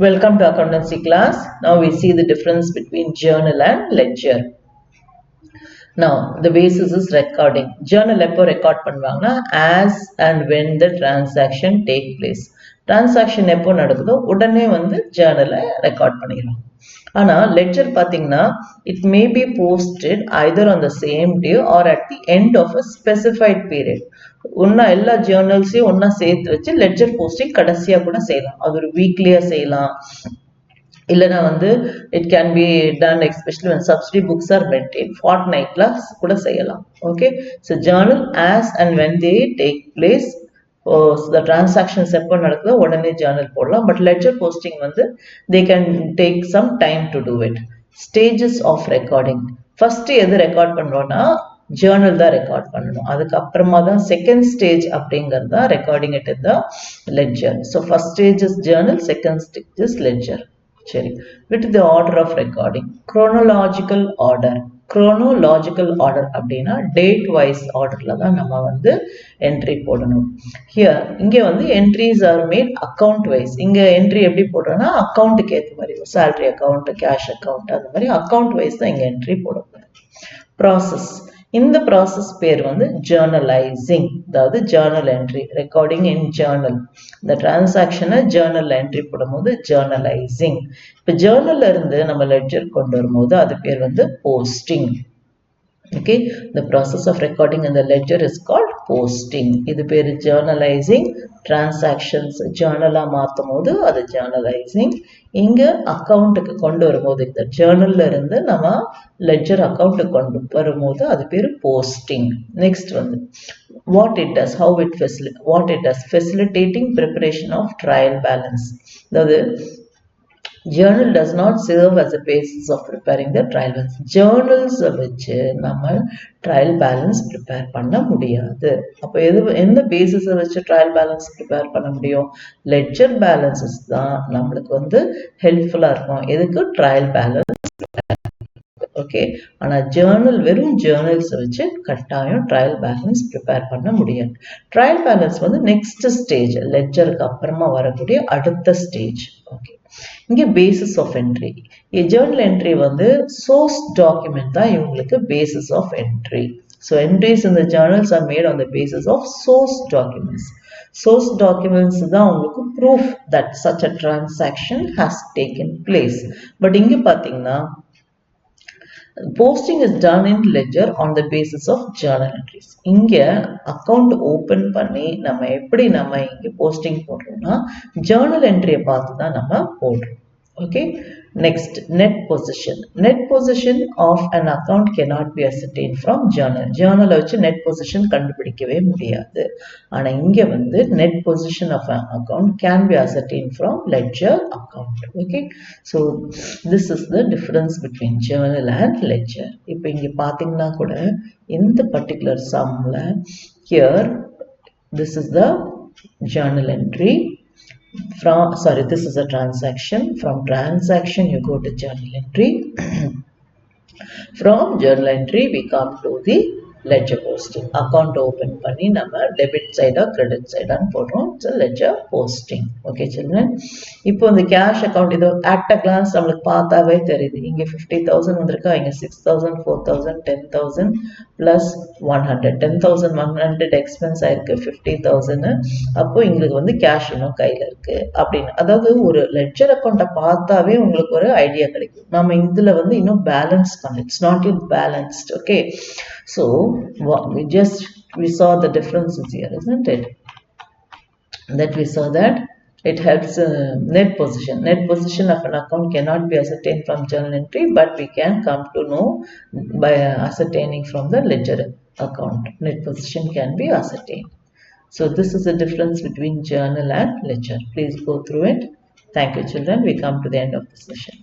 Welcome to accountancy class. Now we see the difference between journal and ledger. Now the basis is recording. Journal எப்போ record பண்ணுவாங்கன்னா as and when the transaction take place. Transaction எப்போ நடக்குதோ உடனே வந்து journal record பண்ணிடலாம். ஆனா ledger பாத்தீங்கன்னா it may be posted either on the same day or at the end of a specified period. ஒன்னா எல்லா ஜேர்னல்ஸையும் ஒன்னா சேர்த்து வச்சு லெட்ஜர் போஸ்டிங் கடைசியா கூட செய்யலாம். அது ஒரு வீக்லியா செய்யலாம், இல்லைன்னா வந்து it can be done especially when subsidy books are maintained fortnightல கூட செய்யலாம். Okay, so Journal as and when they take place, the transactions எப்போ நடக்குதோ உடனே ஜேர்னல் போடலாம். பட் லெட்ஜர் போஸ்டிங் வந்து they can take some time to do it. Stages of recording. First எது record பண்றோம்னா journal தான் ரெக்கார்ட் பண்ணணும். அதுக்கப்புறமா தான் செகண்ட் ஸ்டேஜ் அப்படிங்கிறது தான் recording it in the ledger. So first stage is journal, second stage is ledger. சரி, with the order of recording. Chronological order. Chronological order அப்படின்னா டேட் வைஸ் ஆர்டர்ல தான் நம்ம வந்து என்ட்ரி போடணும். ஹியர் இங்கே வந்து entries are made account wise. இங்க என்ட்ரி எப்படி போடுறோம்னா அக்கௌண்ட்டுக்கு ஏற்ற மாதிரி, சேலரி அக்கௌண்ட், கேஷ் அக்கௌண்ட், அந்த மாதிரி அக்கௌண்ட் வைஸ் தான் இங்க என்ட்ரி போடணும். ப்ராசஸ். இந்த ப்ராசஸ் பேர் வந்து ஜேர்னலைசிங், அதாவது ஜேர்னல் என்ட்ரி, ரெக்கார்டிங் இன் ஜேர்னல். இந்த டிரான்சாக்ஷனை ஜேர்னல் என்ட்ரி போடும்போது ஜேர்னலைசிங். இப்போ ஜேர்னல்ல இருந்து நம்ம லெட்ஜர் கொண்டு வரும்போது அது பேர் வந்து posting. Okay, the process of recording in the ledger is called posting. இது பேர் journalizing. Transactions journal-ஆ மாத்தும்போது அது journalizing. இங்க அக்கவுண்ட்டுக்கு கொண்டு வரும்போது இந்த ஜேர்னல்ல இருந்து நம்ம லெட்ஜர் அக்கவுண்ட்டுக்கு கொண்டு வரும்போது அது பேர் posting. நெக்ஸ்ட் வந்து what it does, what it does, facilitating preparation of trial balance. அதாவது journal does not serve as a basis of preparing the trial balance. Journals வச்சு நம்ம trial balance prepare பண்ண முடியாது. அப்போ எந்த பேசிஸ் வச்சு trial balance prepare பண்ண முடியும்? ledger balances தான் நம்மளுக்கு வந்து ஹெல்ப்ஃபுல்லா இருக்கும். எதுக்கு? trial balance. ஓகே, ஆனா ஜேர்னல் வெறும் ஜேர்னல்ஸ் வச்சு கட்டாயம் ட்ரையல் பேலன்ஸ் ப்ரிப்பேர் பண்ண முடியாது. ட்ரையல் பேலன்ஸ் வந்து நெக்ஸ்ட் ஸ்டேஜ், லெட்ஜருக்கு அப்புறமா வரக்கூடிய அடுத்த ஸ்டேஜ். ஓகே, இங்கே basis of entry. Journal entry வந்து சோர்ஸ் டாக்குமெண்ட் தான் இவங்களுக்கு basis of entry. So entries இந்த journals are made on the basis of source documents. Source documents தான் உங்களுக்கு proof that such a transaction has taken place. But இங்க பாத்தீங்கன்னா posting is done in ledger on the basis of journal entries. இங்க account open பண்ணி நம்ம எப்படி நம்ம இங்க posting போடுறோம்னா journal entry பார்த்து தான் நம்ம போடுறோம். Okay, next, net position. Net position of an account cannot be ascertained from journal. Journal வச்சு net position கண்டுபிடிக்கவே முடியாது. ஆனா இங்க வந்து net position of an account can be ascertained from ledger account. Okay, so this is the difference between journal and ledger. இப்போ இங்க பாத்தீங்கன்னா கூட இந்த particular sumல here this is the journal entry. This is a transaction. From transaction you go to journal entry. From journal entry we come to the ledger posting. Account open பண்ணி நம்ம debit side or credit side on போடுறோம். It's a ledger posting. Okay children, இப்போ இந்த cash account இது at a glance நம்மளுக்கு பார்த்தாவே தெரியுது. இங்க 50,000 வந்திருக்கா, இங்க 6,000, 4,000, 10,000 plus 100. 10,100 எக்ஸ்பென்ஸ் ஆயிருக்கு, 50,000. அப்போ உங்களுக்கு வந்து கேஷ் இன்னும் கையில இருக்கு அப்படின்னு, அதாவது ஒரு லெட்ஜர் அக்கௌண்ட்டை பார்த்தாவே உங்களுக்கு ஒரு ஐடியா கிடைக்கும். நம்ம இதுல வந்து இன்னும் பேலன்ஸ் பண்ண, it's not in balanced. Okay, so we saw the differences here, isn't it? That we saw that it helps net position. Net position of an account cannot be ascertained from journal entry, but we can come to know by ascertaining from the ledger account. Net position can be ascertained. So this is the difference between journal and ledger. Please go through it. Thank you children. We come to the end of the session.